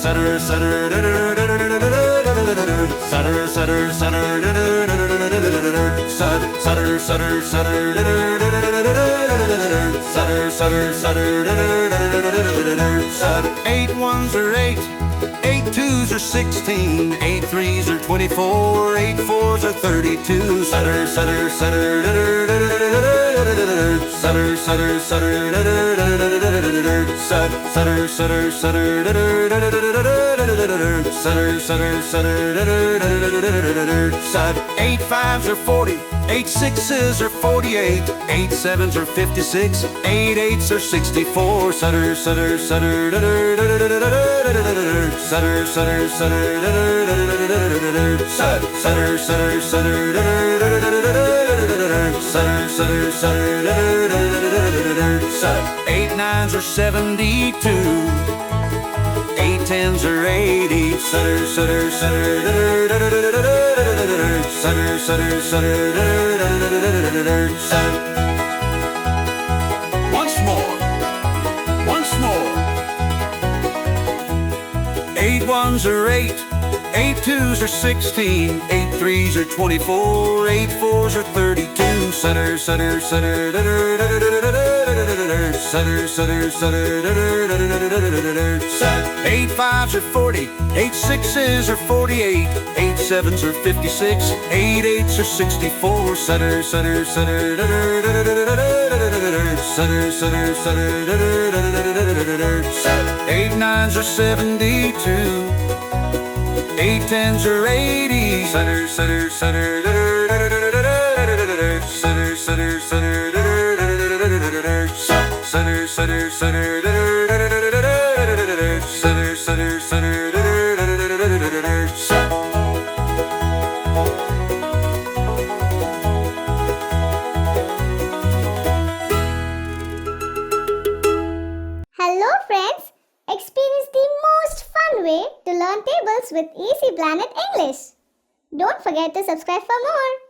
Sutter, sutter, sutter, sutter, sutter, sutter, sutter. 8 ones are 8, 8 twos are 16, 8 threes are 24, 8 fours are 32. Sutter, sutter, sutter, sutter, sutter, sutter, sutter, sutter, sutter, sutter, sutter. 8 fives are 40, 8 sixes are 48, 8 sevens are 56, 8 eights are 64. Sutter, sutter, sutter, sutter, sutter, sutter, sutter, sutter, sutter, sutter, sutter. 8 nines are 72, 8 tens are 80. Sutter, sutter, sutter, sutter, sutter, sutter. Once more, once more. 8 ones are 8, 8 twos are 16, 8 threes are 24, 8 fours are 32. Sutter, sutter, sutter, sutter, sutter, sutter. 8 fives are 40, 8 sixes are 48, 8 sevens are 56, 8 eights are 64. Sutter, sutter, sutter, sutter, sutter, sutter. 8 nines are 72, 8 tens are 80. Sutter, sutter, sutter, sutter, sutter, sutter, sutter, sutter, sutter, sutter, sutter. Hello friends! Experience the most fun way to learn tables with Easy Planet English. Don't forget to subscribe for more.